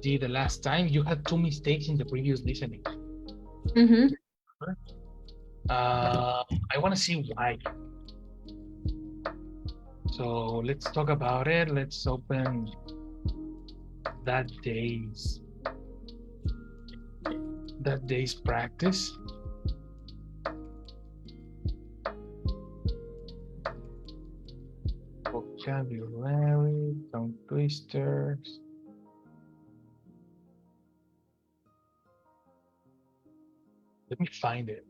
did the last time. You had 2 mistakes in the previous listening. Mm-hmm. I want to see why. So let's talk about it. Let's open that day's practice. Vocabulary, tongue twisters. Let me find it.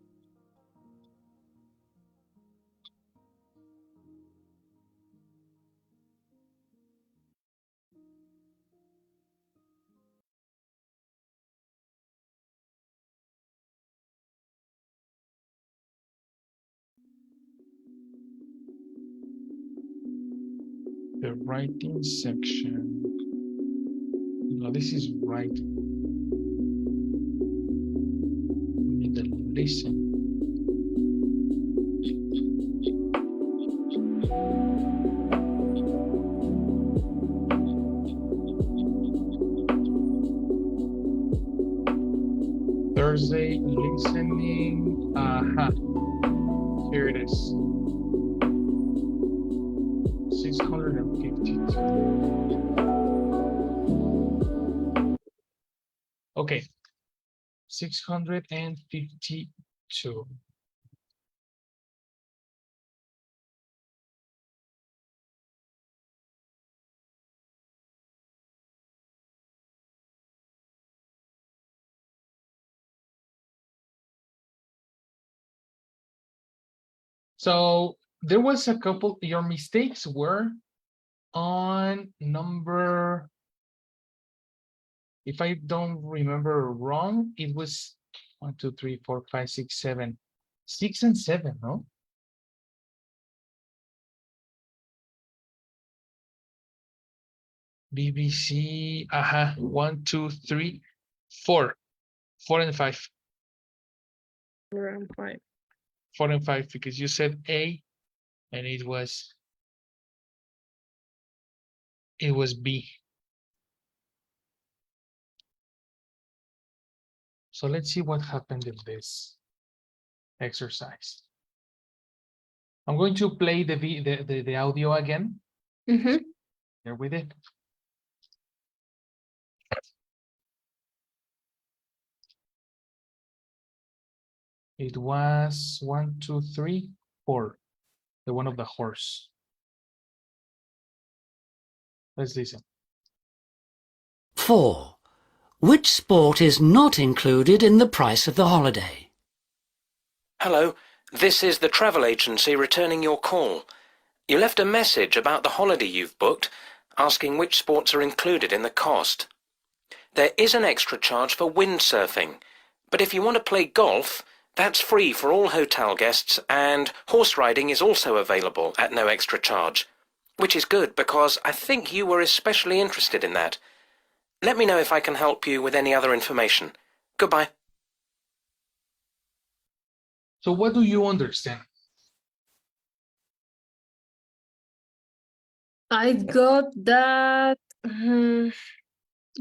The writing section. No, this is writing. We need the listen. Thursday listening. Here it is. 652. Okay. 652. So there was a couple, your mistakes were on number, if I don't remember wrong, it was 1, 2, 3, 4, 5, 6, 7. 6 and 7, no? BBC, 1, 2, 3, 4. 4 and 5. 4 and 5. 4 and 5, because you said A and it was B. So let's see what happened in this exercise. I'm going to play the audio again. Mm-hmm. Here with it. It was 1, 2, 3, 4. The one of the horse. Let's listen. 4. Which sport is not included in the price of the holiday? Hello, this is the travel agency returning your call. You left a message about the holiday you've booked, asking which sports are included in the cost. There is an extra charge for windsurfing, but if you want to play golf, that's free for all hotel guests, and horse riding is also available at no extra charge, which is good because I think you were especially interested in that. Let me know if I can help you with any other information. Goodbye. So what do you understand? I got that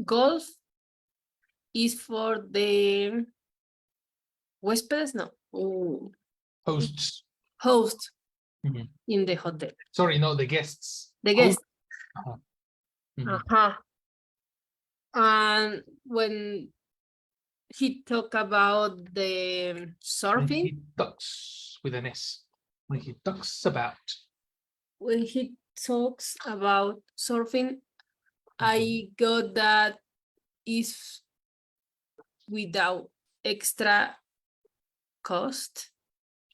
golf is for the huéspedes, no. Hosts. Host Mhm. in the hotel. Sorry, no, the guests. The guest. Mhm. And when he talk about the When surfing, he talks with an S. When he talks about. when he talks about surfing, I got that is without extra cost.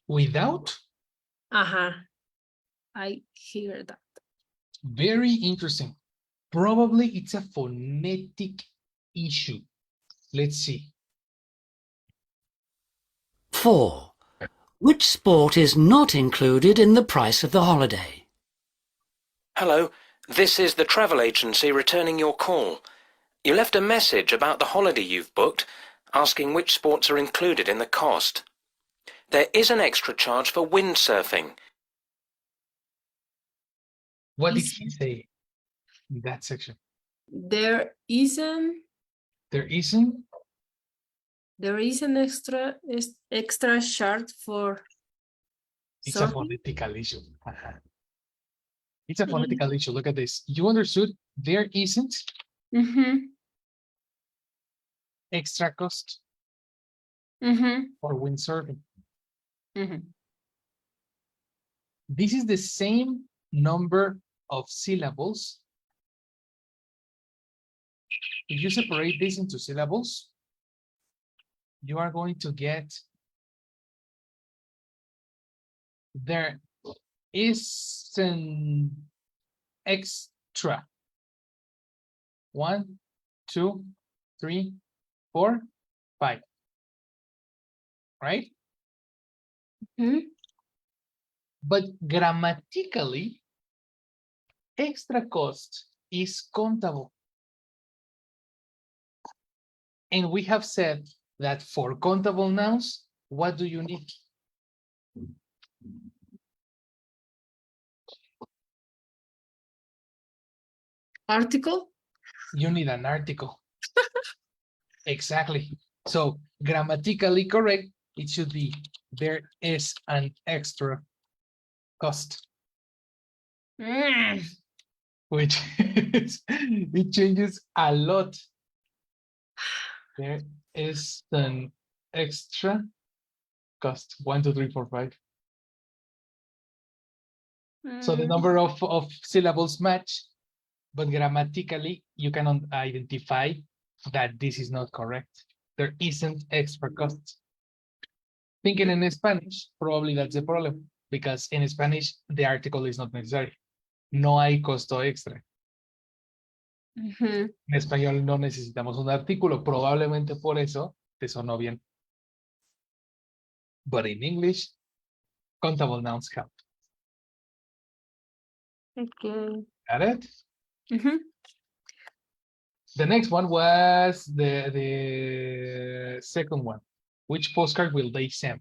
Without? I hear that. Very interesting. Probably it's a phonetic issue. Let's see. 4. Which sport is not included in the price of the holiday? Hello, this is the travel agency returning your call. You left a message about the holiday you've booked, asking which sports are included in the cost. There is an extra charge for windsurfing. What did he say in that section? There isn't There isn't. There is an extra chart for It's a sorting. phonetical issue. It's a phonetical issue. Look at this. You understood? There isn't extra cost for windsurfing. This is the same number of syllables. If you separate this into syllables, you are going to get there is an extra 1, 2, 3, 4, 5, right? But grammatically, extra cost is countable. And we have said that for countable nouns, what do you need? Article. You need an article. Exactly. So grammatically correct, it should be there is an extra cost, which is, it changes a lot. There is an extra cost. 1, 2, 3, 4, 5. So the number of syllables match, but grammatically you cannot identify that this is not correct. There isn't extra cost. Thinking in Spanish, probably that's the problem, because in Spanish the article is not necessary. No hay costo extra. En español no necesitamos un artículo, probablemente por eso te sonó bien. But in English, countable nouns help. Okay. Got it? The next one was the second one. Which postcard will they send?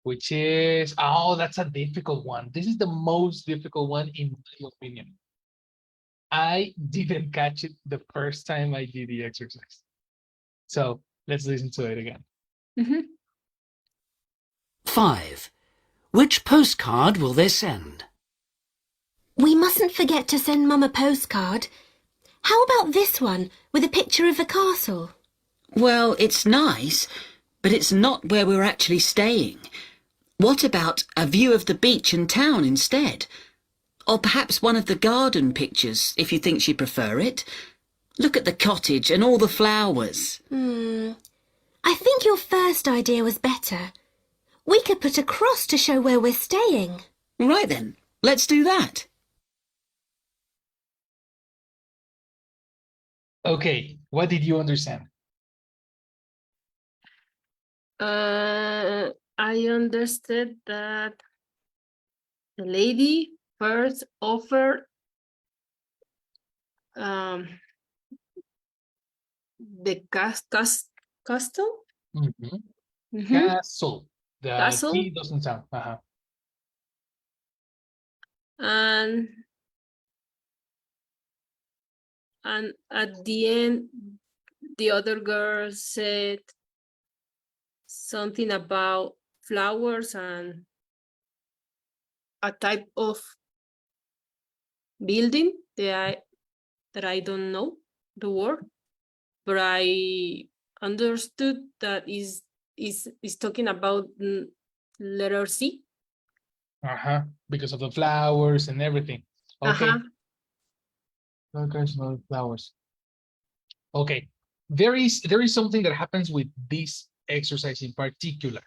Which is, oh, that's a difficult one. This is the most difficult one in my opinion. I didn't catch it the first time I did the exercise. So let's listen to it again. 5. Which postcard will they send? We mustn't forget to send Mum a postcard. How about this one with a picture of the castle? Well, it's nice, but it's not where we're actually staying. What about a view of the beach and town instead? Or perhaps one of the garden pictures, if you think she'd prefer it. Look at the cottage and all the flowers. I think your first idea was better. We could put a cross to show where we're staying. Right then, let's do that. Okay, what did you understand? I understood that the lady first offered the castle. Castle. The Castle. T doesn't sound. And at the end, the other girl said something about flowers and a type of building that I don't know the word, but I understood that is talking about letter C. Because of the flowers and everything. Okay. Flowers. Okay. There is something that happens with this exercise in particular.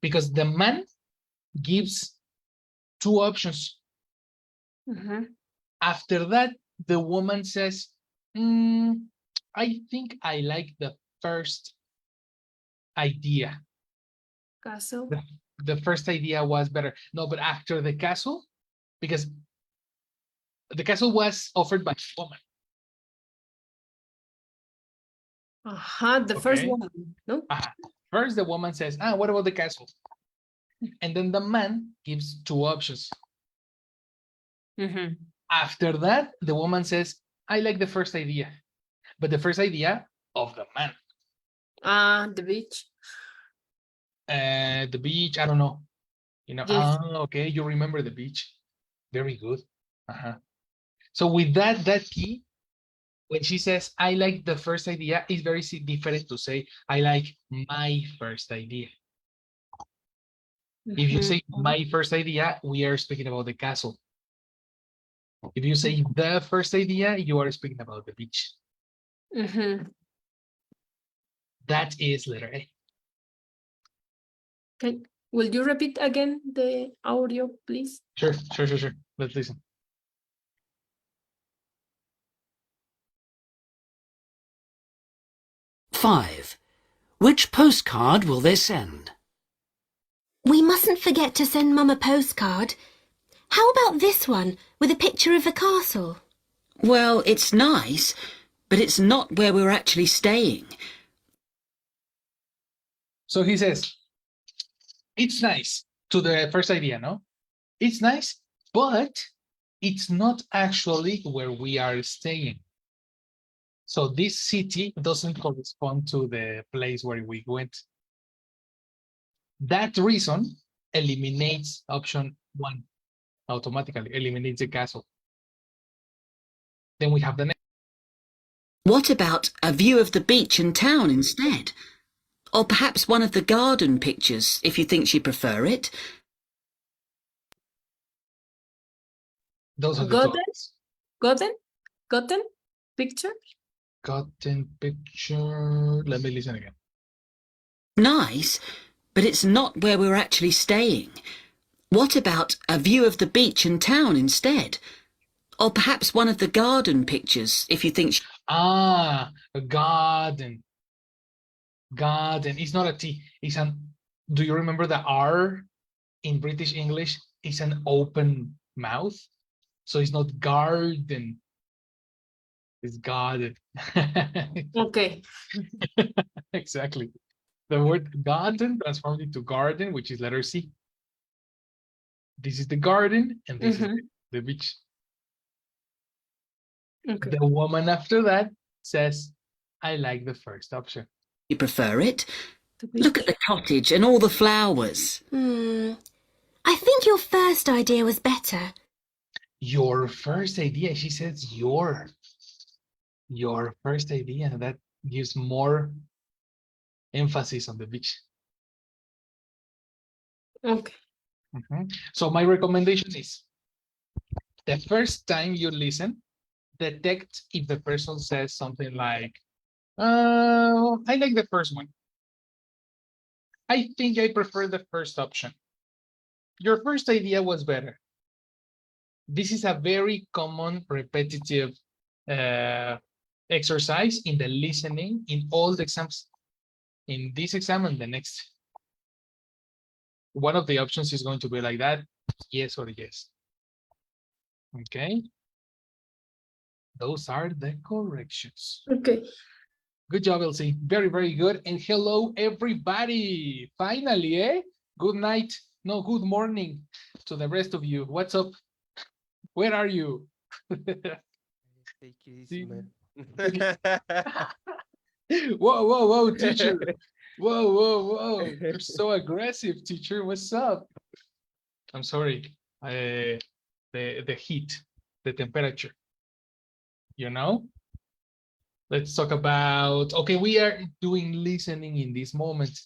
Because the man gives 2 options. After that, the woman says, I think I like the first idea. Castle. The first idea was better. No, but after the castle, because the castle was offered by a woman. The first one. No. First, the woman says, what about the castle? And then the man gives 2 options. After that, the woman says, I like the first idea. But the first idea of the man. The beach. The beach, I don't know. You know, Yes. okay, you remember the beach. Very good. So with that key, when she says, I like the first idea, it's very different to say, I like my first idea. If you say my first idea, we are speaking about the castle. If you say the first idea, you are speaking about the beach. That is letter A. Okay. Will you repeat again the audio, please? Sure. Let's listen. Five. Which postcard will they send? We mustn't forget to send Mum a postcard. How about this one with a picture of the castle? Well, it's nice, but it's not where we're actually staying. So he says, it's nice to the first idea, no? It's nice, but it's not actually where we are staying. So this city doesn't correspond to the place where we went. That reason eliminates option 1 automatically, eliminates the castle. Then we have the next. What about a view of the beach and town instead? Or perhaps one of the garden pictures, if you think she'd prefer it. Those are the thoughts. Gotten picture? Gotten picture. Let me listen again. Nice, but it's not where we're actually staying. What about a view of the beach and town instead? Or perhaps one of the garden pictures, if you think... A garden. Garden. It's not a T. It's an... Do you remember the R in British English? It's an open mouth. So it's not garden. It's garden. Okay. Exactly. The word garden transformed into garden, which is letter C. This is the garden, and this is the beach. Okay. The woman after that says, I like the first option. You prefer it? Look at the cottage and all the flowers. I think your first idea was better. Your first idea, she says your first idea, that gives more emphasis on the beach. Okay. So my recommendation is, the first time you listen, detect if the person says something like, I like the first one. I think I prefer the first option. Your first idea was better. This is a very common repetitive exercise in the listening in all the exams. In this exam and the next. One of the options is going to be like that, yes or yes. Okay. Those are the corrections. Okay. Good job, Elsie. Very, very good. And hello, everybody. Finally, eh? Good night. No, good morning to the rest of you. What's up? Where are you? Whoa, teacher. Whoa. You're so aggressive, teacher. What's up? I'm sorry. The heat, the temperature. You know? Let's talk about, okay, we are doing listening in this moment.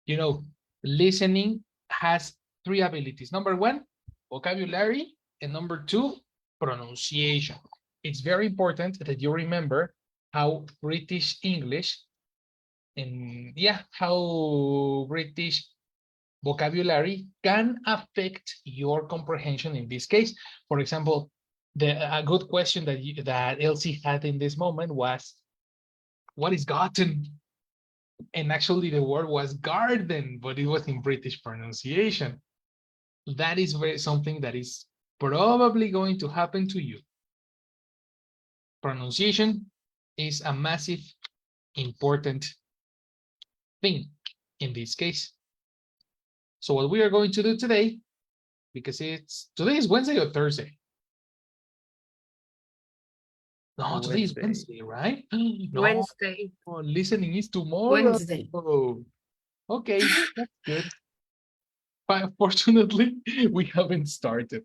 You know, listening has 3 abilities. Number 1, vocabulary, and number 2, pronunciation. It's very important that you remember how British English and how British vocabulary can affect your comprehension in this case. For example, a good question that Elsie had in this moment was, what is gotten? And actually the word was garden, but it was in British pronunciation. That is something that is probably going to happen to you. Pronunciation is a massive, important thing in this case. So what we are going to do today, because today is Wednesday or Thursday? No, today is Wednesday. Wednesday, right? No, Wednesday. listening is tomorrow. Wednesday. Okay, that's good. But fortunately, we haven't started.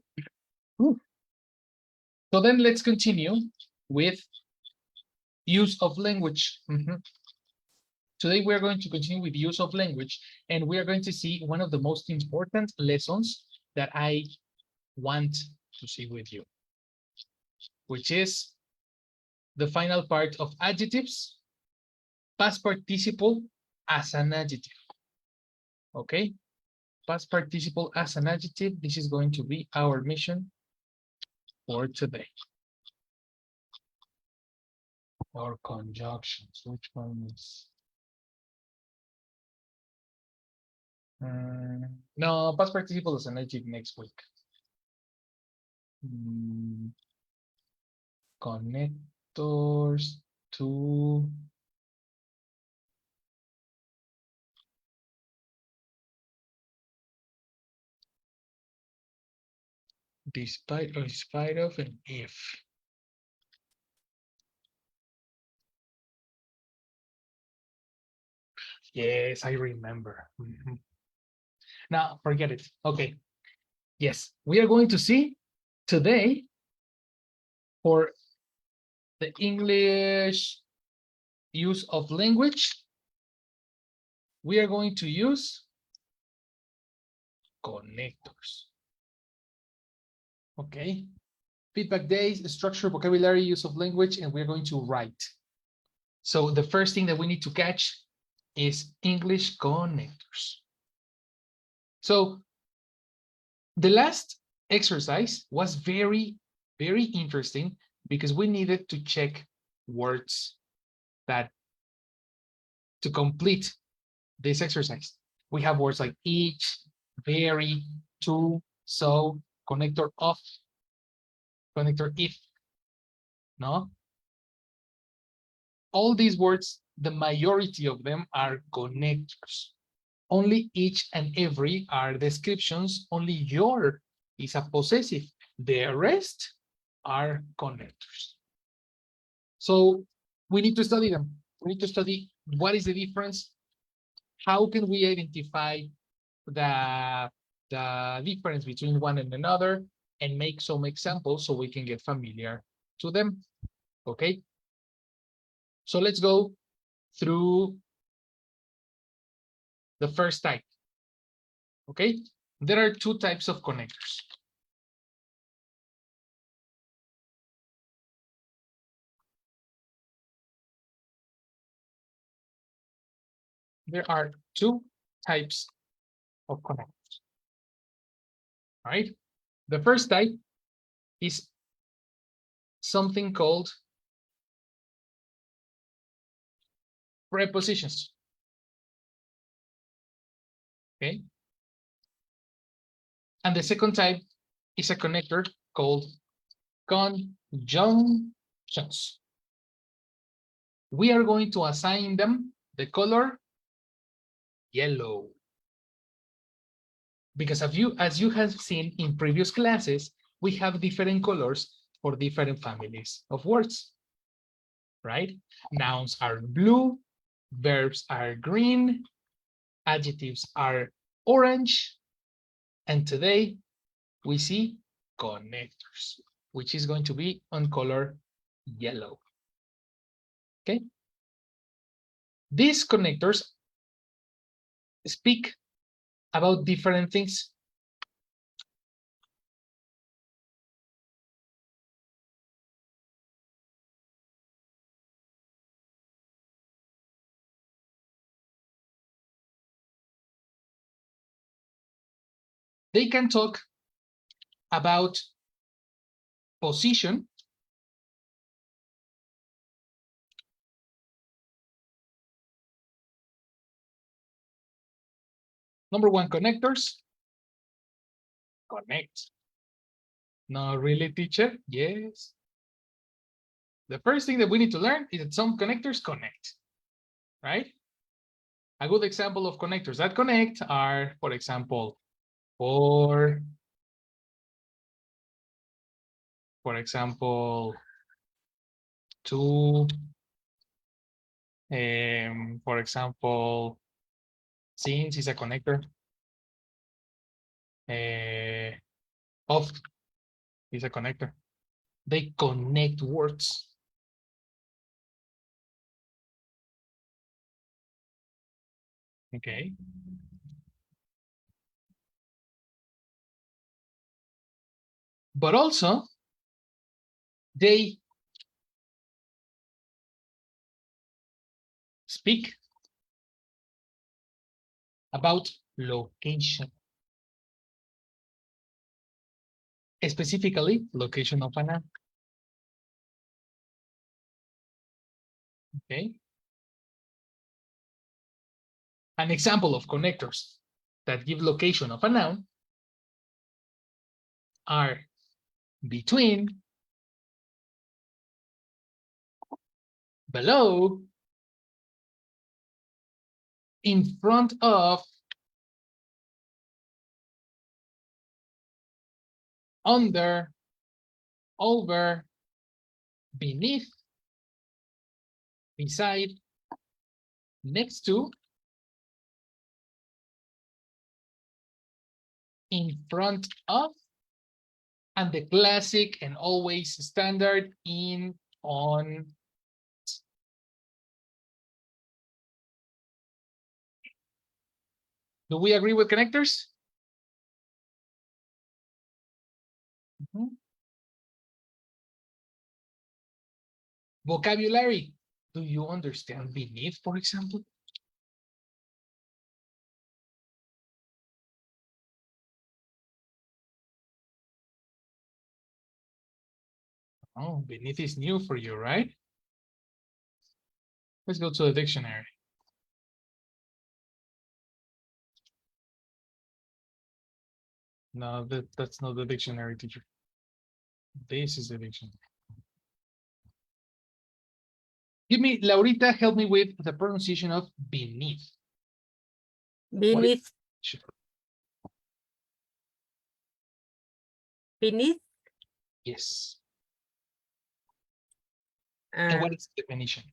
Whew. So then let's continue with use of language. Today we're going to continue with use of language, and we are going to see one of the most important lessons that I want to see with you, which is the final part of adjectives, past participle as an adjective. Okay, past participle as an adjective. This is going to be our mission for today. Or conjunctions. Which one is? No, past participle as an adjective next week. Connectors to despite or in spite of and if. Yes, I remember. Now forget it. Okay. Yes, we are going to see today for the English use of language. We are going to use connectors. Okay. Feedback days, structure, vocabulary, use of language, and we're going to write. So the first thing that we need to catch is English connectors. So the last exercise was very, very interesting because we needed to check words that to complete this exercise. We have words like each, very, to, so, connector of, connector if, no? All these words, the majority of them are connectors. Only each and every are descriptions. Only your is a possessive. The rest are connectors. So we need to study them. We need to study what is the difference. How can we identify the difference between one and another and make some examples so we can get familiar to them. Okay. So let's go through the first type. Okay. There are two types of connectors. There are two types of connectors. All right. The first type is something called prepositions. Okay. And the second type is a connector called conjunctions. We are going to assign them the color yellow. Because as you have seen in previous classes, we have different colors for different families of words, right? Nouns are blue, verbs are green, adjectives are orange, and today we see connectors, which is going to be on color yellow. Okay? These connectors speak about different things. They can talk about position, number one, connectors. Connect. No, really, teacher? Yes. The first thing that we need to learn is that some connectors connect, right? A good example of connectors that connect are, for example, for example, to, for example, since is a connector. Of is a connector. They connect words. Okay. But also, they speak about location. Specifically, location of an app. Okay. An example of connectors that give location of a noun are between, below, in front of, under, over, beneath, beside, next to, in front of, and the classic and always standard in, on. Do we agree with connectors? Vocabulary. Do you understand beneath, for example? Oh, beneath is new for you, right? Let's go to the dictionary. No, that's not the dictionary, teacher. This is the dictionary. Give me, Laurita, help me with the pronunciation of beneath. Beneath, beneath, Yes. And what is the definition?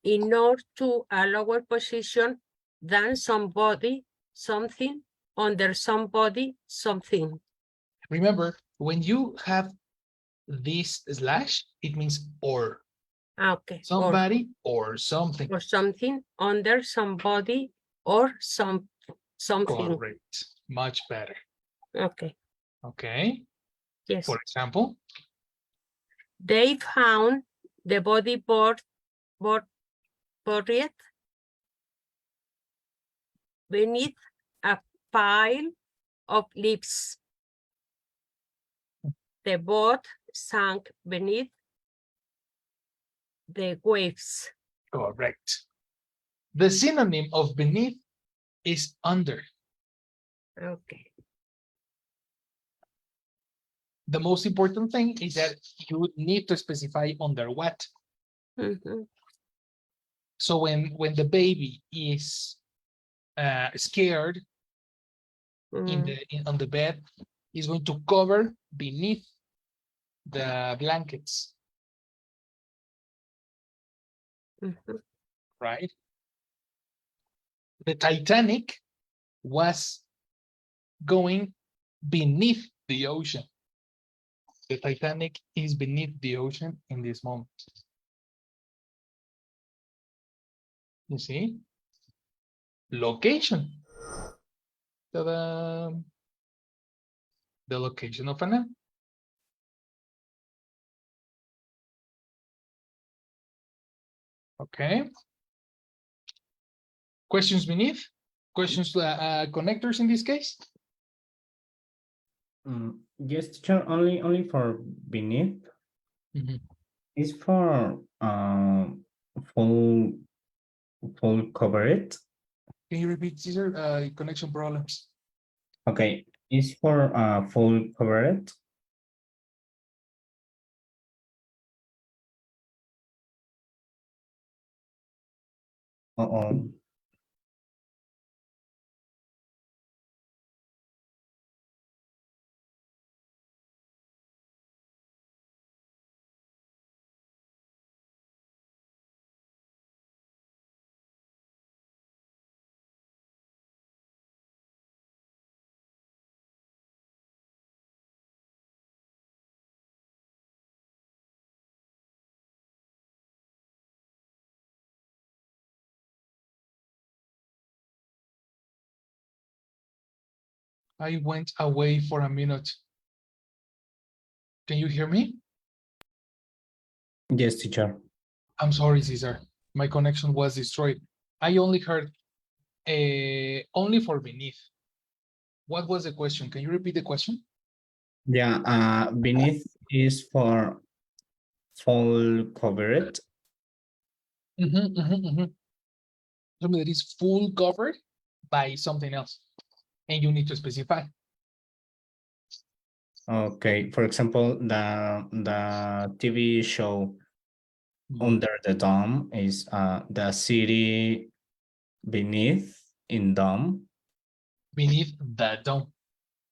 in order to a lower position than somebody, something, under somebody, something. Remember, when you have this slash, it means or. Okay. Somebody or something. Or something, under somebody, or something. Correct. Much better. Okay. Okay. Yes. For example, They found the body buried beneath a pile of leaves. The boat sank beneath the waves. correct. The synonym of beneath is under. Okay. The most important thing is that you need to specify under what. So when the baby is scared on the bed, is going to cover beneath the blankets, right? The Titanic was going beneath the ocean. The Titanic is beneath the ocean in this moment. You see? Location. Ta-da! The location of an app. Okay. Questions beneath? Questions connectors in this case? Yes, teacher, only for beneath. Is for full cover it. Can you repeat, Caesar? Connection problems. Okay, is for full cover it. Uh-oh. I went away for a minute. Can you hear me? Yes, teacher. I'm sorry, Cesar. My connection was destroyed. I only heard only for beneath. What was the question? Can you repeat the question? Yeah, beneath is for full covered. Something that is full covered by something else, and you need to specify. Okay, for example, the TV show Under the Dome is the city beneath in dome. Beneath the dome.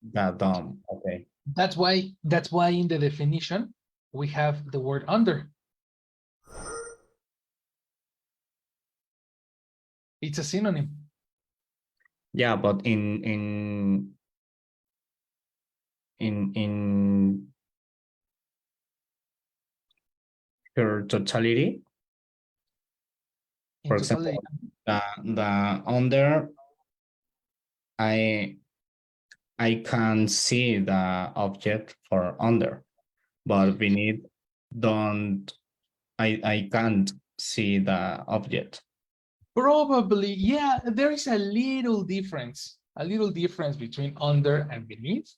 The dome. Okay. That's why in the definition we have the word under. It's a synonym. Yeah, but in her totality, In for totality. example, the under, I can see the object for under, but beneath don't I can't see the object. Probably, yeah, there is a little difference between under and beneath.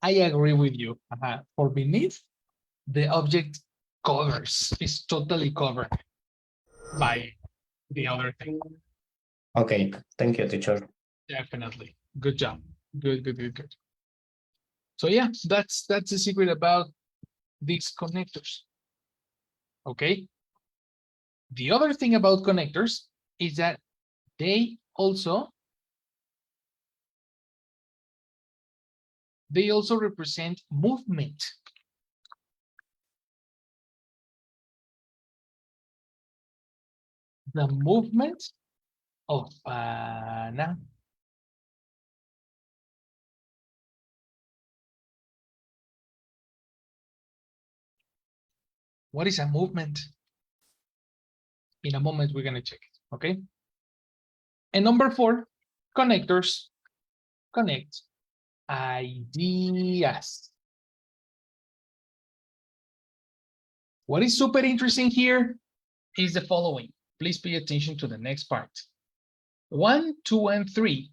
I agree with you. For beneath, the object is totally covered by the other thing. Okay, thank you, teacher. Definitely. Good job. Good. So yeah, that's the secret about these connectors. Okay. The other thing about connectors is that they also represent movement. The movement of Ana. What is a movement? In a moment, we're going to check it, okay? And number 4, connectors connect ideas. What is super interesting here is the following. Please pay attention to the next part. 1, 2, and 3.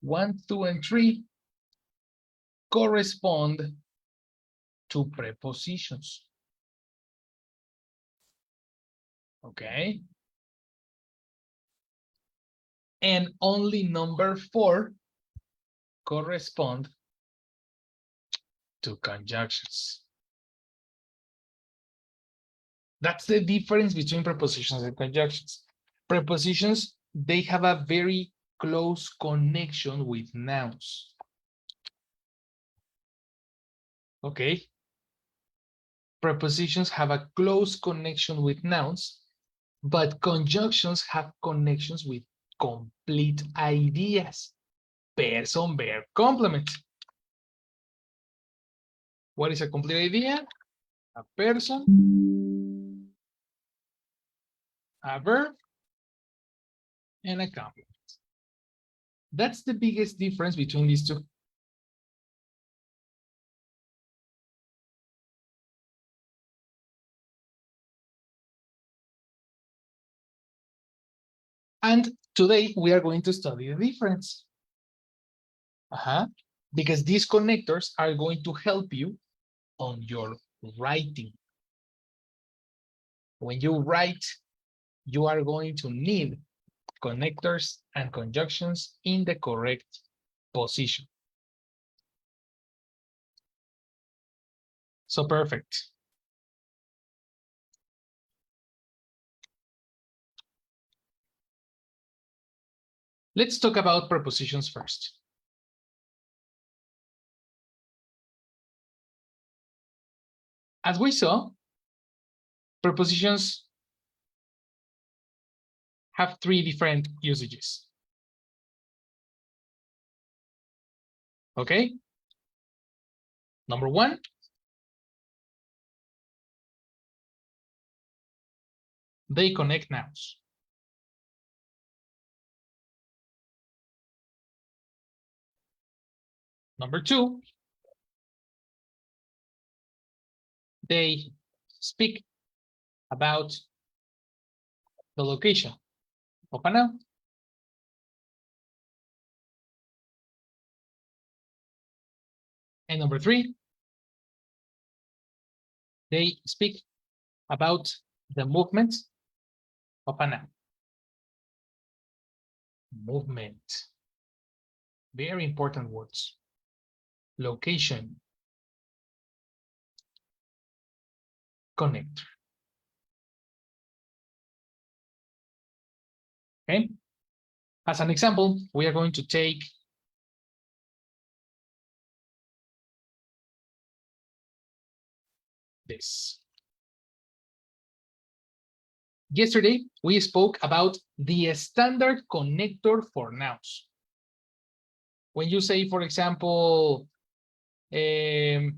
1, 2, and 3 correspond to prepositions. Okay. And only number 4 correspond to conjunctions. That's the difference between prepositions and conjunctions. Prepositions, they have a very close connection with nouns. Okay. Prepositions have a close connection with nouns, but conjunctions have connections with complete ideas. Person, verb, complement. What is a complete idea? A person, a verb, and a complement. That's the biggest difference between these two. And today we are going to study the difference. Because these connectors are going to help you on your writing. When you write, you are going to need connectors and conjunctions in the correct position. So perfect. Let's talk about prepositions first. As we saw, prepositions have 3 different usages. Okay? Number 1, they connect nouns. Number 2, they speak about the location of a noun. And number 3, they speak about the movement of a noun. Movement. Very important words. Location. Connector. Okay. As an example, we are going to take this. Yesterday, we spoke about the standard connector for nouns. When you say, for example, the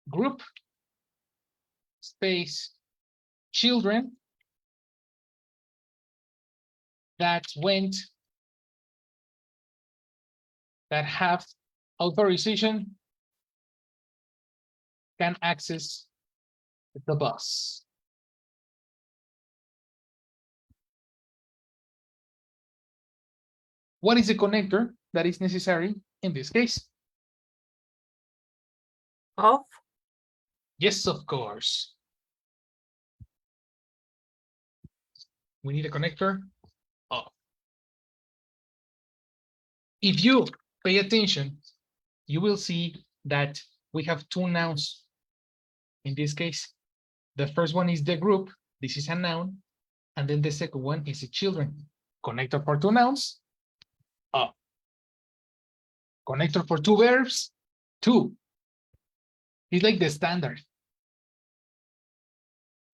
group space children that have authorization can access the bus. What is the connector that is necessary in this case? Of. Yes, of course. We need a connector of. If you pay attention, you will see that we have 2 nouns. In this case, the first one is the group. This is a noun. And then the second one is the children. Connector for 2 nouns, of. Connector for 2 verbs, 2. It's like the standard.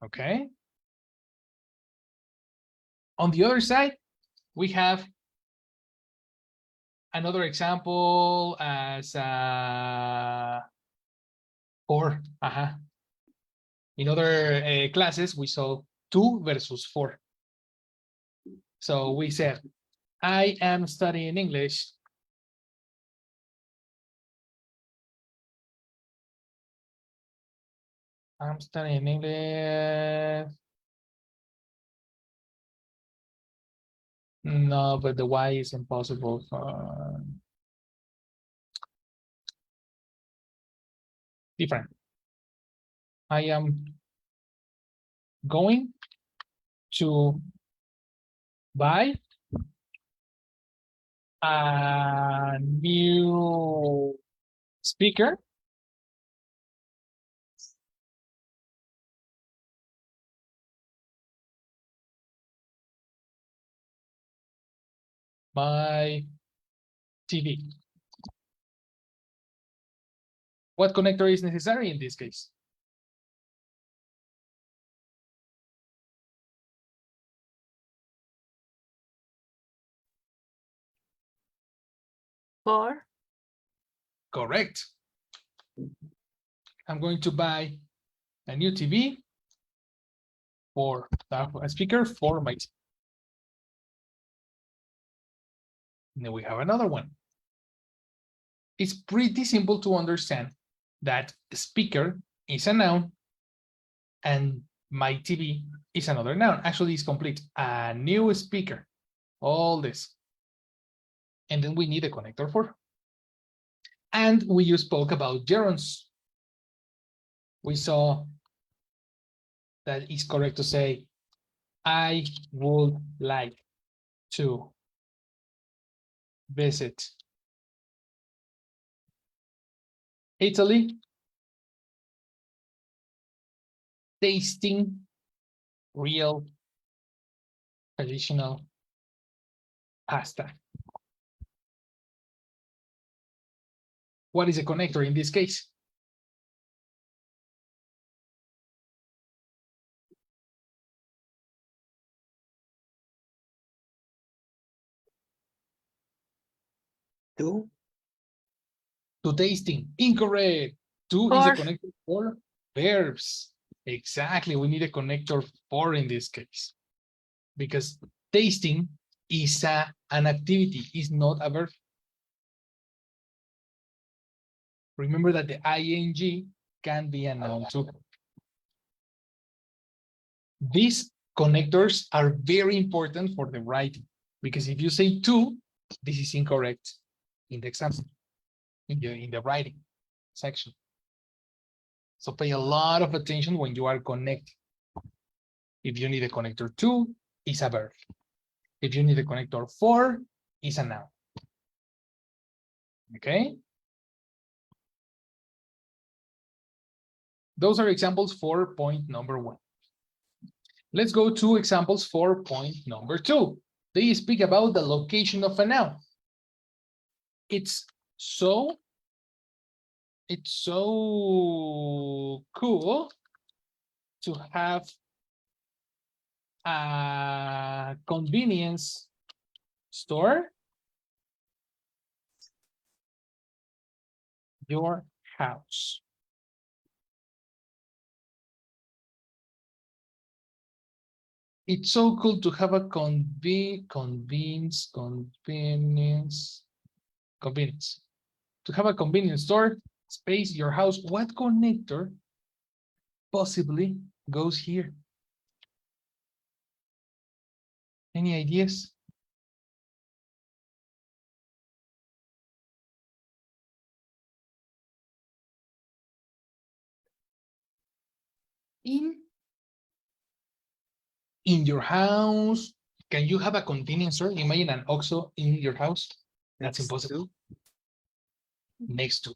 Okay. On the other side, we have another example as 4. In other classes, we saw 2 versus 4. So we said, I am studying English. I'm studying English. No, but the Y is impossible for different. I am going to buy a new speaker. My TV. What connector is necessary in this case? For. Correct. I'm going to buy a new TV for a speaker for my TV. Then we have another one. It's pretty simple to understand that speaker is a noun and my TV is another noun. Actually, it's complete. A new speaker. All this. And then we need a connector for. And we spoke about gerunds. We saw that it's correct to say, I would like to visit Italy, tasting real traditional pasta. What is a connector in this case? To. To tasting. Incorrect. To is a connector for verbs. Exactly. We need a connector for in this case. Because Tasting is an activity, is not a verb. Remember that the ing can be a noun too. These connectors are very important for the writing, because if you say to, this is incorrect in the example, in the writing section. So pay a lot of attention when you are connecting. If you need a connector to, it's a verb. If you need a connector for, it's a noun. Okay? Those are examples for point number 1. Let's go to examples for point number 2. They speak about the location of a noun. It's so cool to have a convenience store your house. It's so cool to have a convenience. To have a convenience store, space, your house. What connector possibly goes here? Any ideas? In your house. Can you have a convenience store? Imagine an OXXO in your house. That's impossible. Next to.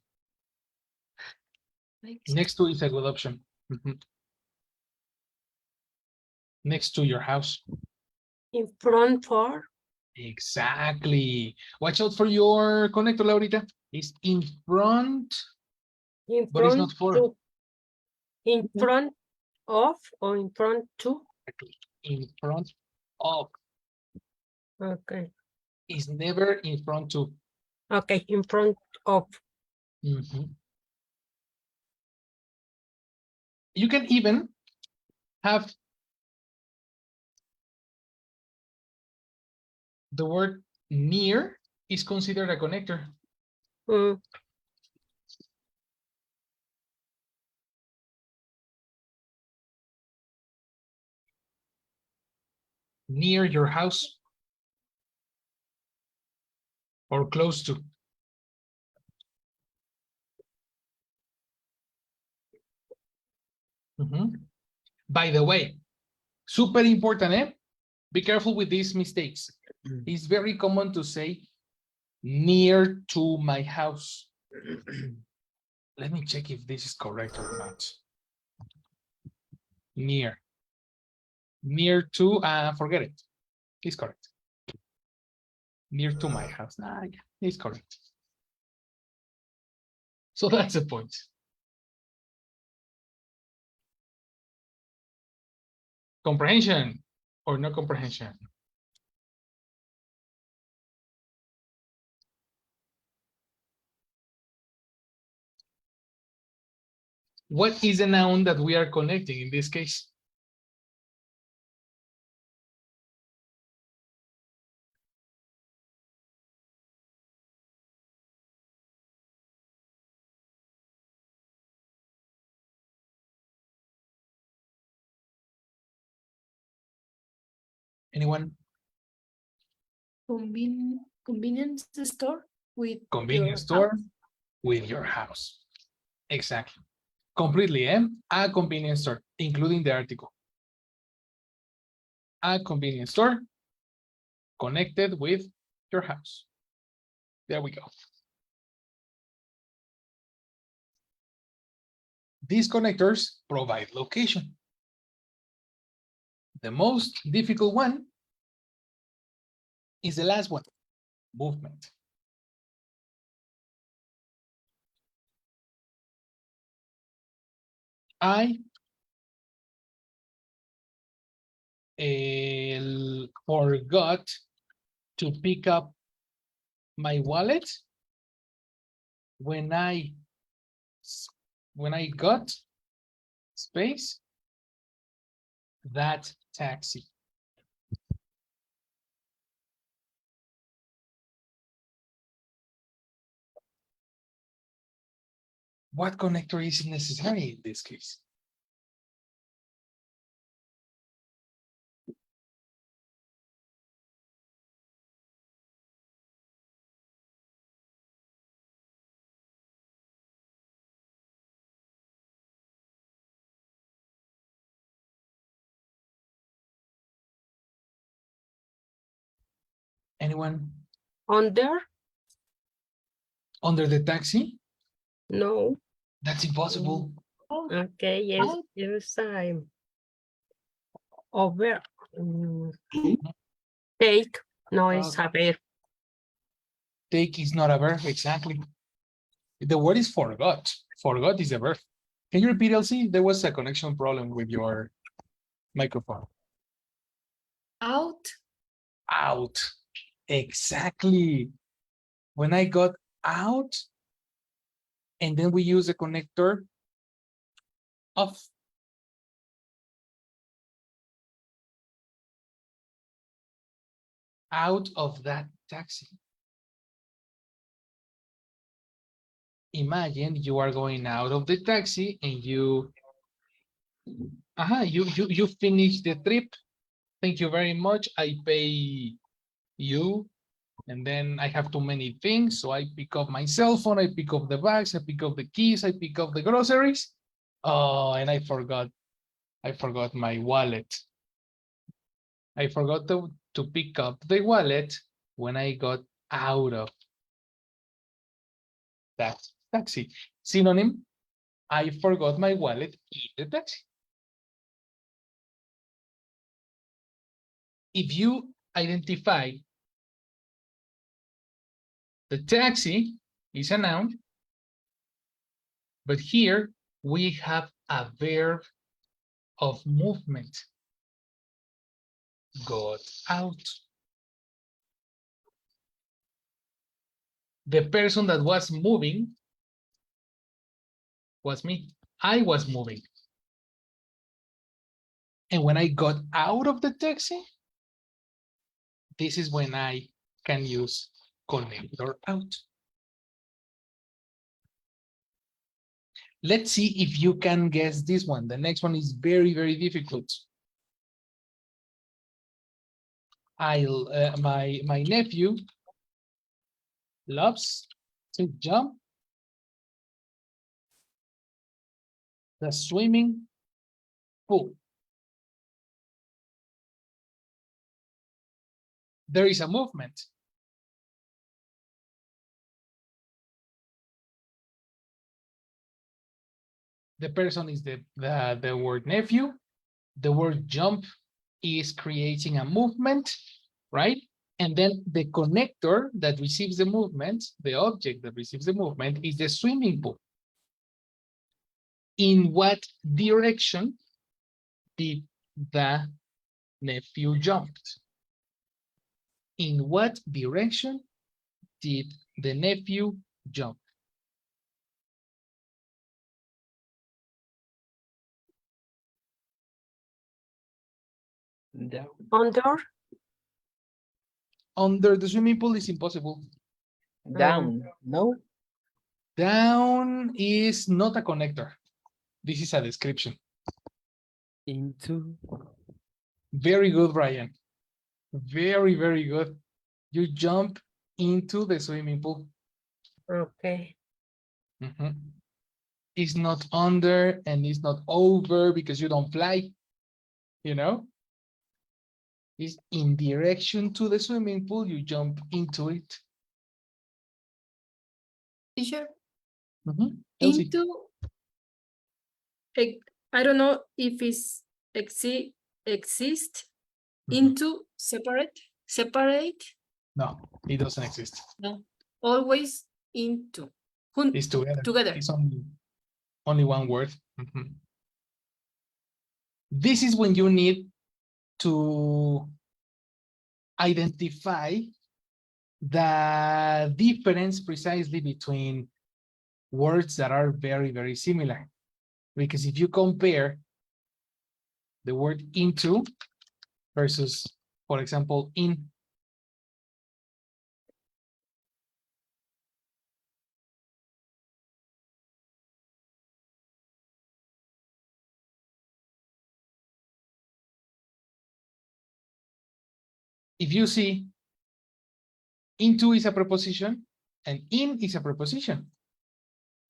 Next to is a good option. Next to your house. In front for. Exactly. Watch out for your connector, Laurita. It's in front, In but it's front not for. to. In front of or in front to. In front of. Okay. Is never in front to. Okay, in front of. You can even have the word near is considered a connector. Near your house or close to. By the way, super important, eh? Be careful with these mistakes. It's very common to say near to my house. Let me check if this is correct or not. Near. Near to, forget it. It's correct. Near to my house. It's correct. So that's the point. Comprehension or no comprehension? What is the noun that we are connecting in this case? Anyone? Convenience store with Convenience store with your house. Exactly. Completely, eh? A convenience store, including the article. A convenience store connected with your house. There we go. These connectors provide location. The most difficult one is the last one, movement. I forgot to pick up my wallet when I got space that taxi. What connector is necessary in this case? Anyone Under? under the taxi? No. That's impossible. Okay, yes, yes, I'm over. Take. No, es saber. Take is not a verb, exactly. The word is forgot. Forgot is a verb. Can you repeat, Elsie? There was a connection problem with your microphone. Out. Out. Exactly. When I got out, and then we use a connector of. Out of that taxi. Imagine you are going out of the taxi and you finish the trip. Thank you very much. I pay you. And then I have too many things. So I pick up my cell phone, I pick up the bags, I pick up the keys, I pick up the groceries. Oh, and I forgot my wallet. I forgot to pick up the wallet when I got out of that taxi. Synonym, I forgot my wallet in the taxi. If you identify the taxi is a noun, but here we have a verb of movement. Got out. The person that was moving was me. I was moving. And when I got out of the taxi, this is when I can use connector out. Let's see if you can guess this one. The next one is very, very difficult. My nephew loves to jump the swimming pool. There is a movement. The person is the word nephew. The word jump is creating a movement, right? And then the connector that receives the movement, the object that receives the movement, is the swimming pool. In what direction did the nephew jump? In what direction did the nephew jump? Down. Under. Under the swimming pool is impossible. Down. No. Down is not a connector. This is a description. Into. Very good, Brian. Very, very good. You jump into the swimming pool. Okay. It's not under and it's not over because you don't fly, you know? It's in direction to the swimming pool, you jump into it. Teacher. Elsie. Into. I don't know if it's exist. Into separate. No, it doesn't exist. No. Always into. It's together. Together. It's only one word. This is when you need to identify the difference precisely between words that are very, very similar. Because if you compare the word into versus, for example, in. if you see, into is a preposition and in is a preposition.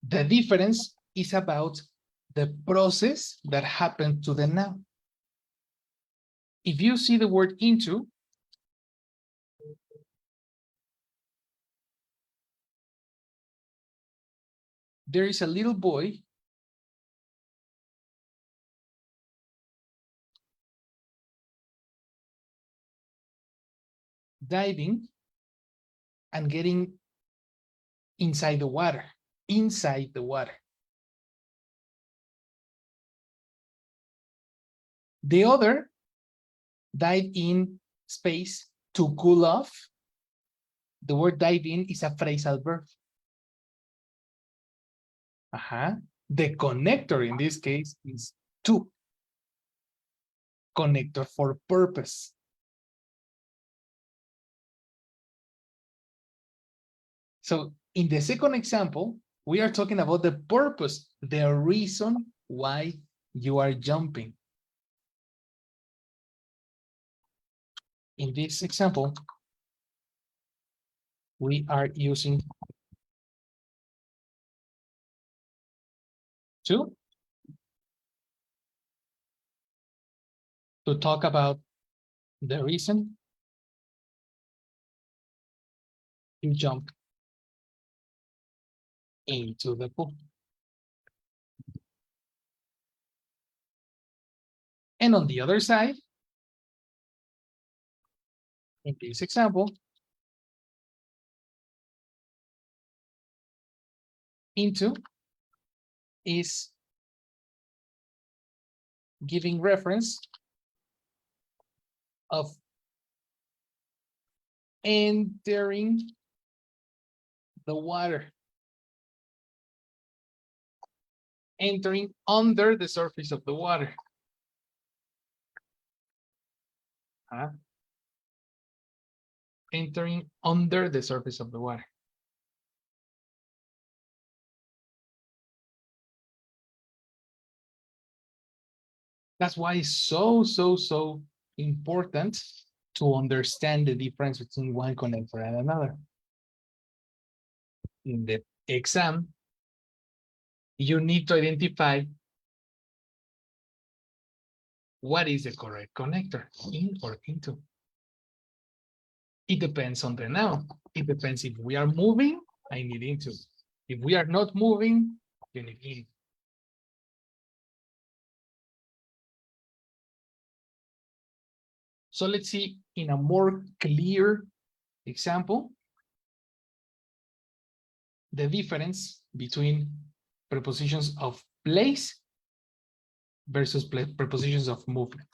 The difference is about the process that happened to the noun. If you see the word into, there is a little boy diving and getting inside the water, inside the water. The other dive in space to cool off. The word dive in is a phrasal verb. The connector in this case is to. Connector for purpose. So in the second example, we are talking about the purpose, the reason why you are jumping. In this example, we are using to talk about the reason you jump into the pool. And on the other side, in this example, into is giving reference of entering the water, entering under the surface of the water. Entering under the surface of the water. That's why it's so important to understand the difference between one connector and another. In the exam, you need to identify what is the correct connector, in or into. It depends on the noun. It depends if we are moving, I need into. If we are not moving, you need in. So let's see in a more clear example, the difference between prepositions of place versus prepositions of movement.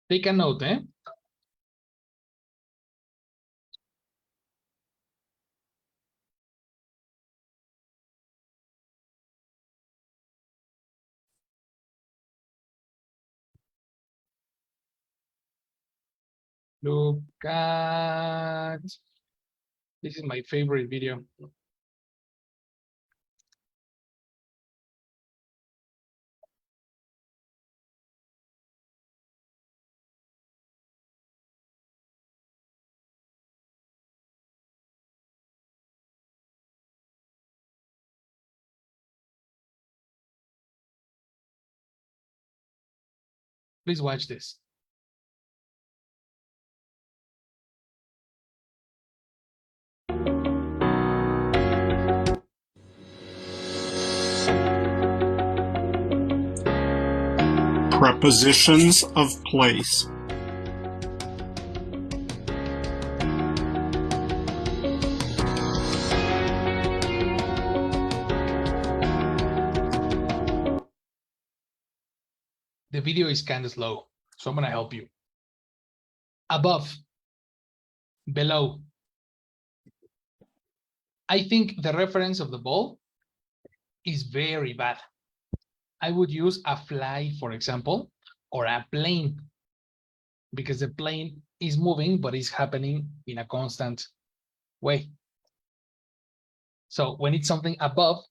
Take a note, eh? Look at, this is my favorite video. Please watch this. Prepositions of place. The video is kind of slow, so I'm gonna help you. Above, below. I think the reference of the ball is very bad. I would use a fly, for example, or a plane, because the plane is moving, but it's happening in a constant way. So when it's something above,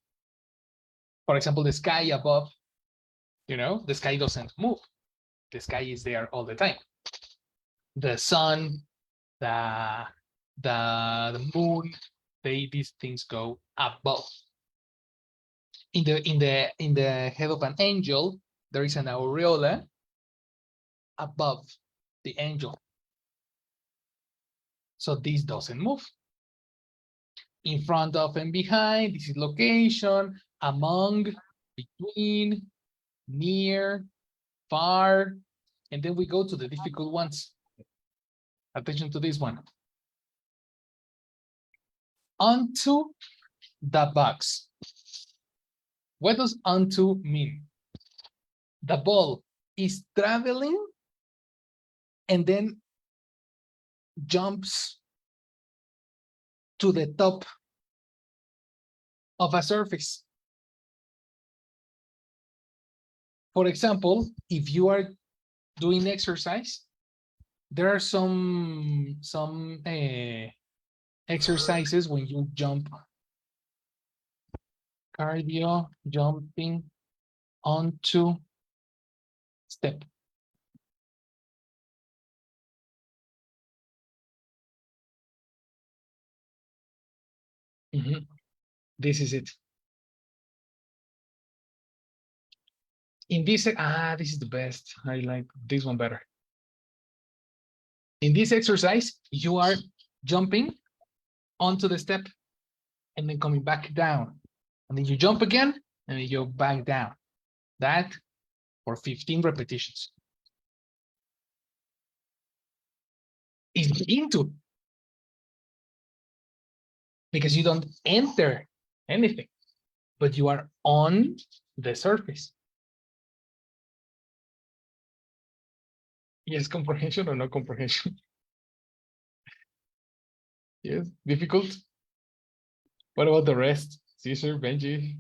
For example, the sky above, you know, the sky doesn't move. The sky is there all the time. The sun, the moon, these things go above. In the head of an angel, there is an aureola above the angel. So this doesn't move. In front of and behind, this is location, among, between, near, far, and then we go to the difficult ones. Attention to this one. Onto the box. What does onto mean? The ball is traveling and then jumps to the top of a surface. For example, if you are doing exercise, there are some exercises when you jump. Cardio, jumping onto step. This is it. In this, this is the best. I like this one better. In this exercise, you are jumping onto the step and then coming back down. And then you jump again and then you back down. That for 15 repetitions. Is into. Because you don't enter anything, but you are on the surface. Yes, comprehension or no comprehension? Yes, difficult. What about the rest? Caesar, Benji,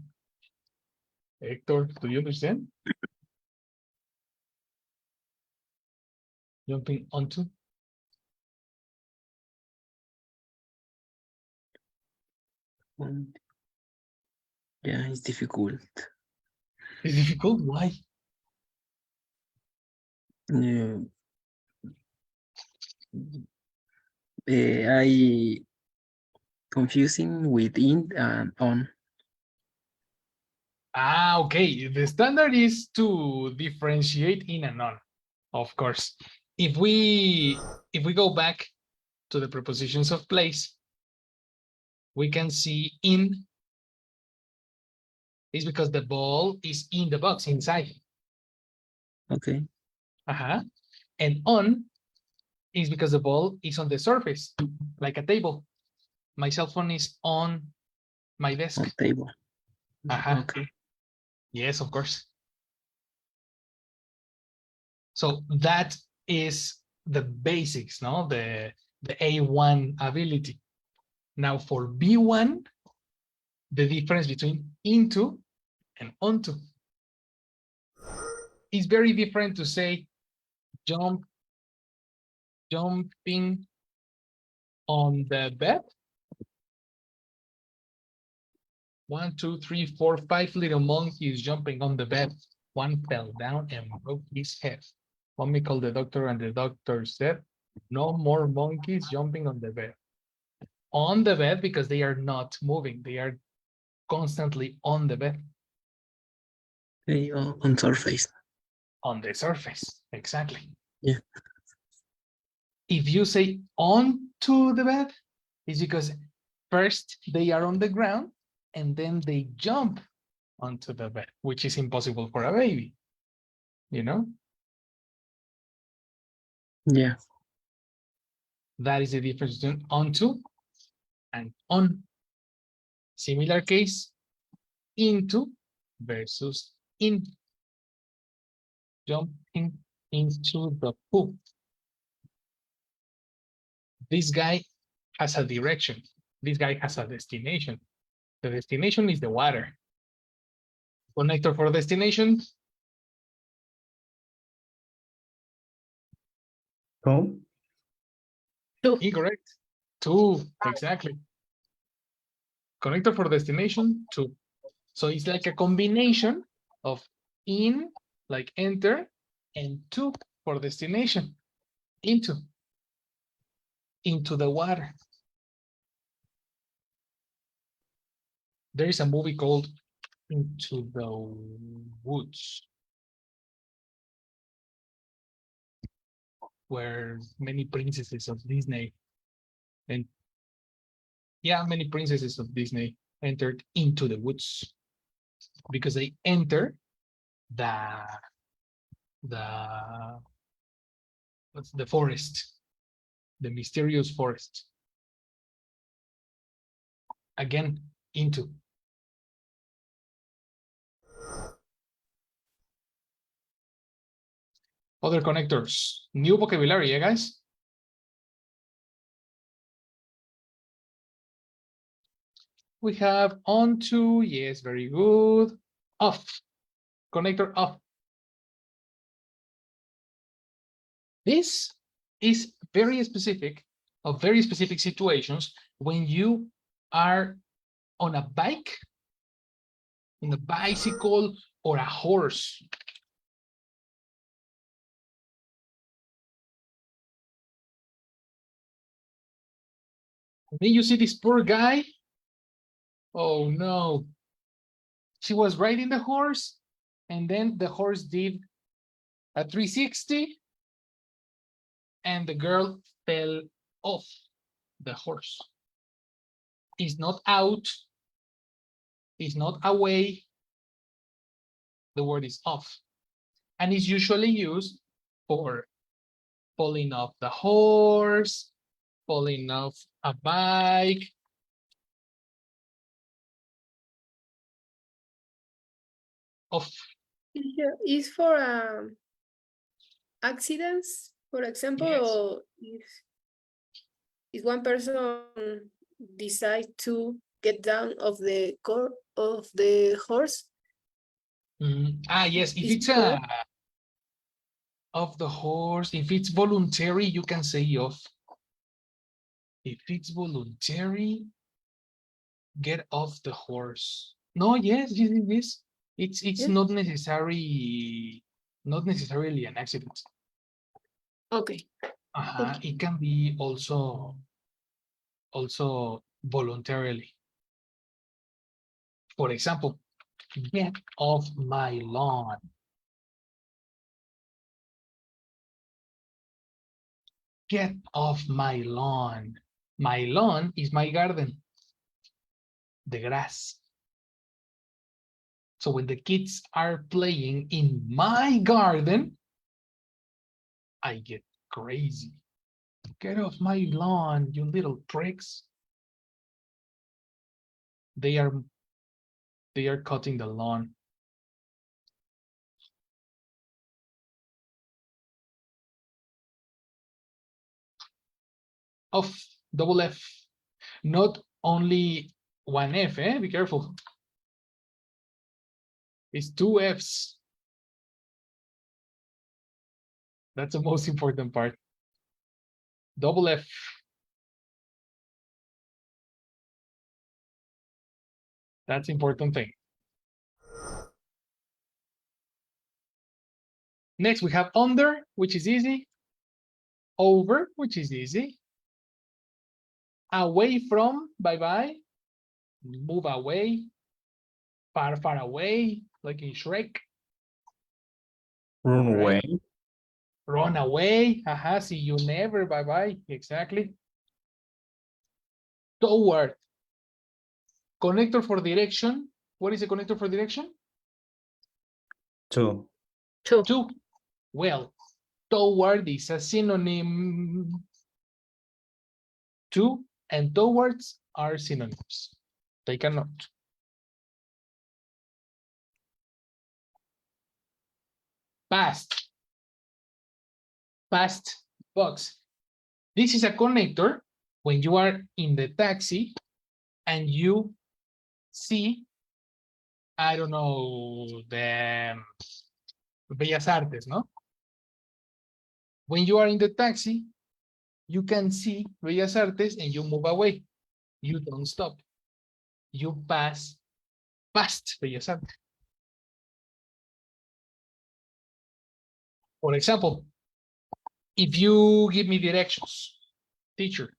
Hector, do you understand? Jumping onto? Yeah, it's difficult. It's difficult? Why? Yeah. I confusing with in and on. Okay. The standard is to differentiate in and on, of course. If we go back to the prepositions of place, we can see in is because the ball is in the box, inside. Okay. And on is because the ball is on the surface, like a table. My cell phone is on my desk. On table. Okay. Yes, of course. So that is the basics, no? The A1 ability. Now for B1, the difference between into and onto. It's very different to say jumping on the bed. 1, 2, 3, 4, 5 little monkeys jumping on the bed. One fell down and broke his head. Mommy called the doctor and the doctor said, no more monkeys jumping on the bed. On the bed because they are not moving. They are constantly on the bed. Okay, on surface. On the surface, exactly. Yeah. If you say onto the bed, it's because first they are on the ground and then they jump onto the bed, which is impossible for a baby, you know? Yeah. That is the difference between onto and on. Similar case, into versus in. Jumping into the pool. This guy has a direction. This guy has a destination. The destination is the water. Connector for destination. Go. Incorrect. 2, exactly. Connector for destination, 2. So it's like a combination of in, like enter, and to for destination, into the water. There is a movie called Into the Woods, where many princesses of Disney and many princesses of Disney entered into the woods because they enter the forest, the mysterious forest. Again, into. Other connectors, new vocabulary, yeah, guys? We have onto, yes, very good. Off, connector off. This is very specific of very specific situations when you are on a bike, on a bicycle, or a horse. Then you see this poor guy. Oh no. She was riding the horse, and then the horse did a 360, and the girl fell off the horse. It's not out, it's not away, the word is off. And it's usually used for falling off the horse, falling off a bike. Off. Yeah, is for accidents, for example, Yes. or if one person decide to get down of the horse. Yes, if Is it's of the horse, if it's voluntary, you can say off. If it's voluntary, get off the horse. No, yes. It's Yes. not necessarily an accident. Okay. It can be also voluntarily. For example, get off my lawn. Get off my lawn. My lawn is my garden, the grass. So when the kids are playing in my garden, I get crazy. Get off my lawn, you little pricks. They are cutting the lawn. Off, double F. Not only one F, be careful. It's two Fs. That's the most important part. Double F. That's important thing. Next, we have under, which is easy. Over, which is easy. Away from, bye-bye. Move away. Far, far away, like in Shrek. Run Right. away. Run away. See you never. Bye-bye. Exactly. Toward. Connector for direction. What is a connector for direction? To. To. Well, toward is a synonym. To and towards are synonyms. Take a note. Past. Past box. This is a connector when you are in the taxi and you see, I don't know, the Bellas Artes, no? When you are in the taxi, you can see Bellas Artes and you move away. You don't stop. You pass past, bella santa. For example, if you give me directions, teacher,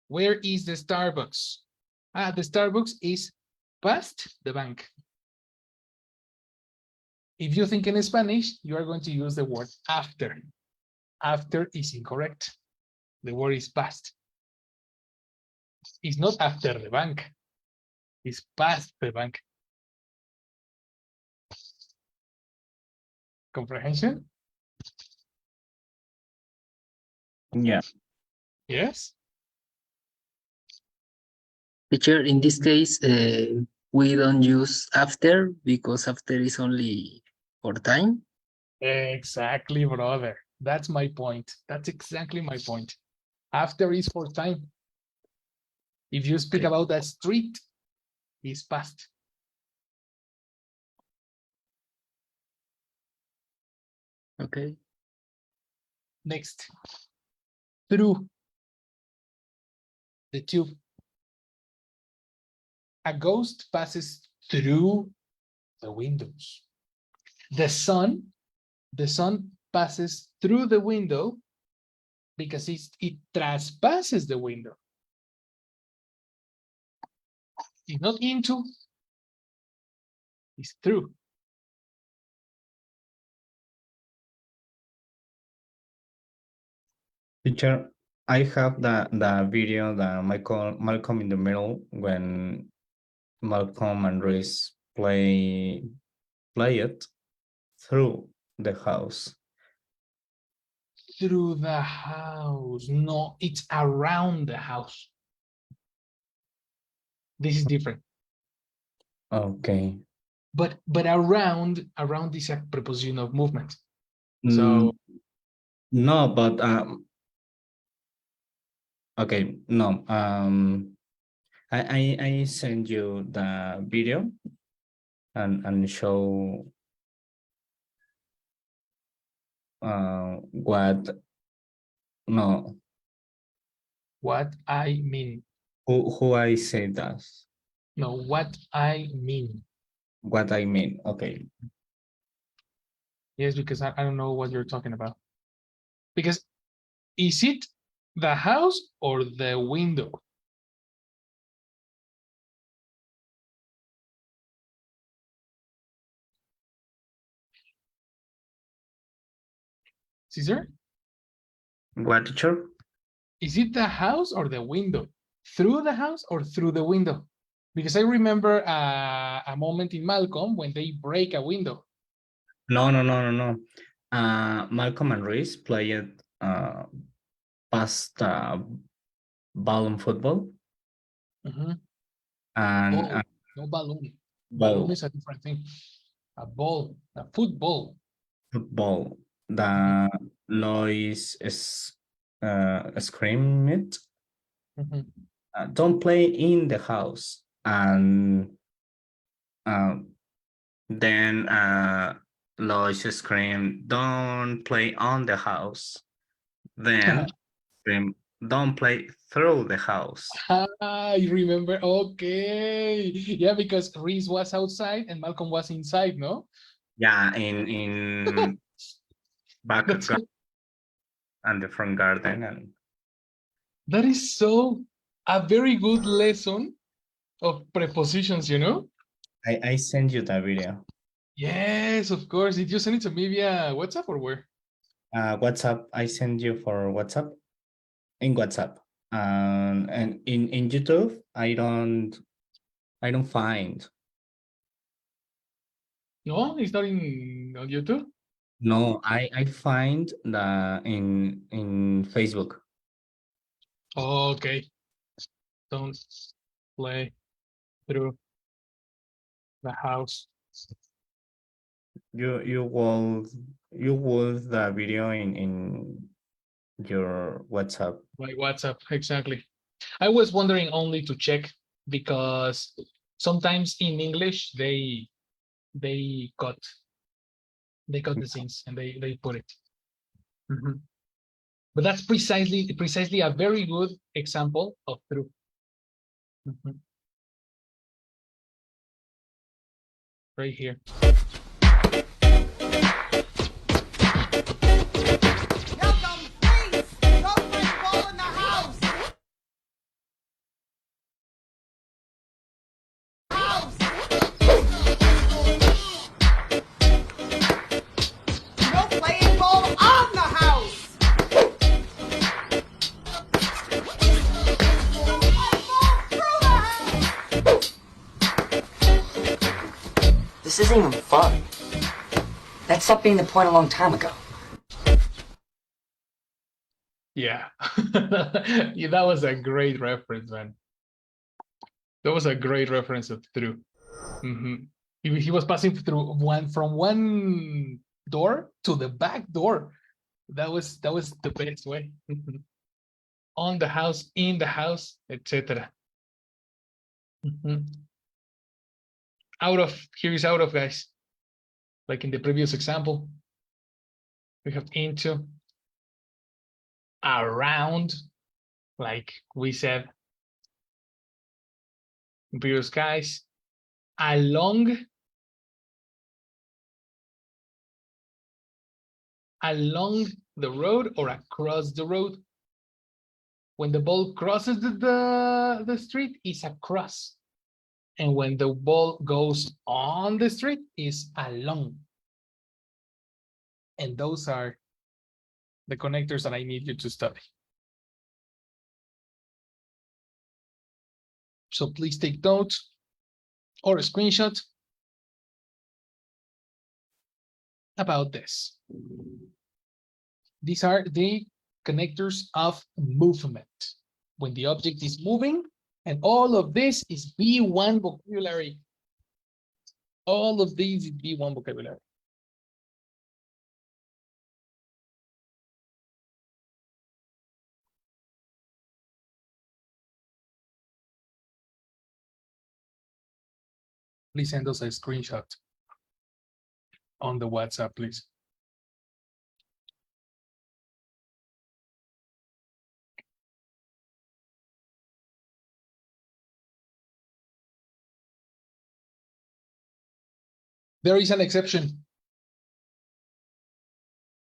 where is the Starbucks? The Starbucks is past the bank. If you think in Spanish, you are going to use the word after. After is incorrect. The word is past. It's not after the bank. It's past the bank. Comprehension? Yeah. Yes? Teacher, in this case, we don't use after because after is only for time. Exactly, brother. That's my point. That's exactly my point. After is for time. If you speak Okay. about that street, it's past. Okay. Next. Through. The tube. A ghost passes through the windows. The sun passes through the window because it trespasses the window. It's not into, it's through. Teacher, I have the video that Malcolm in the Middle when Malcolm and Reese play it through the house. Through the house. No, it's around the house. This is different. Okay. But around is a preposition of movement. So no, but okay, no. I send you the video and show what I mean. who I say that. No, what I mean. What I mean. Okay. Yes, because I don't know what you're talking about. Because is it the house or the window? Caesar? What, teacher? Is it the house or the window? Through the house or through the window? Because I remember a moment in Malcolm when they break a window. No. Malcolm and Reese played past balloon football. Mhm. And Ball, no balloon. ball. Balloon is a different thing. A ball, a football. Football. The Lois is screamed. Mhm. Don't play in the house. And then Lois screamed, don't play on the house. Then scream, don't play through the house. You remember? Okay. Yeah, because Reese was outside and Malcolm was inside, no? Yeah, in back That's garden and the front garden. And that is so a very good lesson of prepositions, you know? I send you the video. Yes, of course. Did you send it to me via WhatsApp or where? WhatsApp, I send you for WhatsApp. In WhatsApp. And in YouTube, I don't find. No, it's not in on YouTube. No, I find the in Facebook. Oh, okay. Don't play through the house. You will the video in your WhatsApp. My WhatsApp, exactly. I was wondering only to check because sometimes in English they cut the scenes and they put it. Mhm. But that's precisely a very good example of through. Mhm. right here. This isn't even fun. That stopped being the point a long time ago. Yeah. Yeah, that was a great reference, man. That was a great reference of through. He was passing through from one door to the back door. That was the best way. On the house, in the house, etc. Out of, here is out of, guys. Like in the previous example, we have into, around, like we said in previous guys, along the road or across the road. When the ball crosses the street, it's across. And when the ball goes on the street, it's along. And those are the connectors that I need you to study. So please take notes or a screenshot about this. These are the connectors of movement. When the object is moving, and all of this is B1 vocabulary. All of these is B1 vocabulary. Please send us a screenshot on the WhatsApp, please. There is an exception.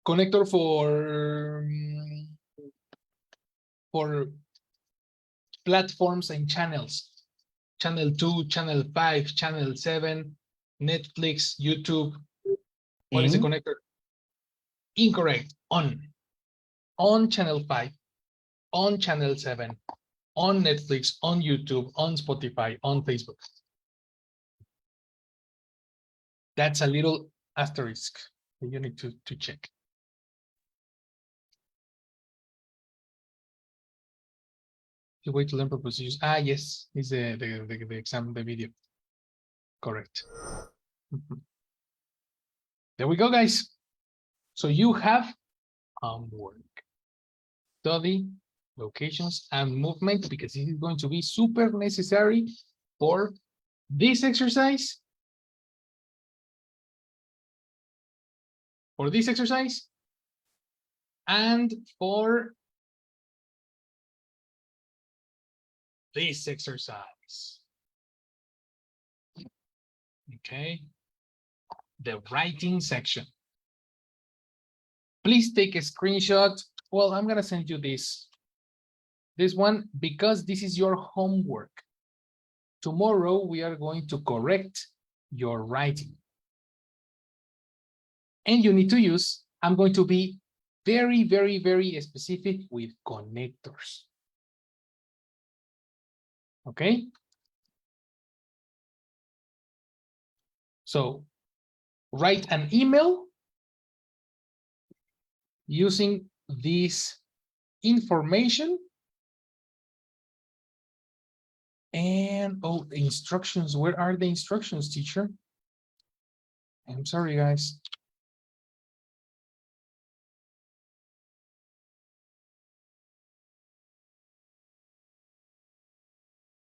Connector for platforms and channels. Channel 2, Channel 5, Channel 7, Netflix, YouTube. What is the connector? Incorrect. On Channel 5, on Channel 7, on Netflix, on YouTube, on Spotify, on Facebook. That's a little asterisk that you need to check. The way to learn propositions. Ah, yes, is the exam, the video. Correct. There we go, guys. So you have homework. Study, locations, and movement, because this is going to be super necessary for this exercise. For this exercise. And for this exercise. Okay. The writing section. Please take a screenshot. Well, I'm going to send you this one because this is your homework. Tomorrow we are going to correct your writing. And you need to use, I'm going to be very, very, very specific with connectors. Okay? So write an email using this information. And oh, the instructions. Where are the instructions, teacher? I'm sorry, guys.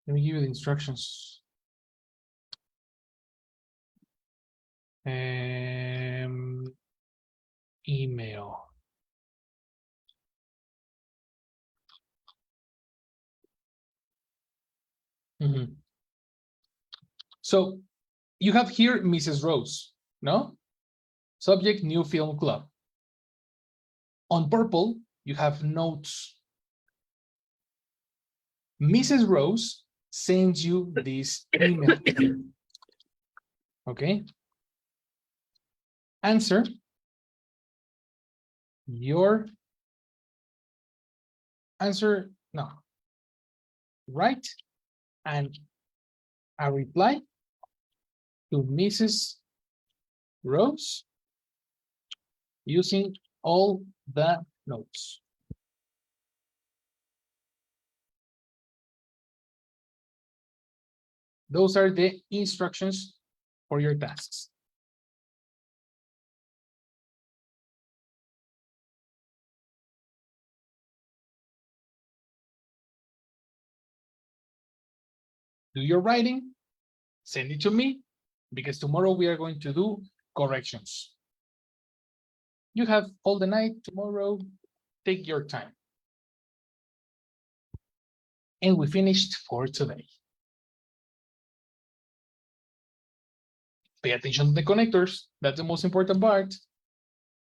Let me give you the instructions. Email. So You have here Mrs. Rose, no? Subject, new film club. On purple, you have notes. Mrs. Rose sends you this email. Okay. Answer your answer. No. Write and a reply to Mrs. Rose using all the notes. Those are the instructions for your tasks. Do your writing, send it to me, because tomorrow we are going to do corrections. You have all the night tomorrow, take your time. And we finished for today. Pay attention to the connectors. That's the most important part.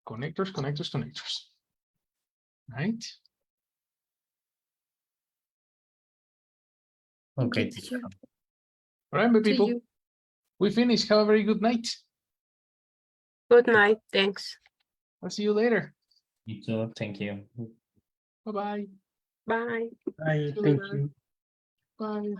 Connectors, connectors, connectors. Right? Okay. Teacher. All right, my See people. you. We finished. Have a very good night. Good night. Thanks. I'll see you later. You too. Thank you. Bye-bye. Bye. Bye. Thank you. Bye.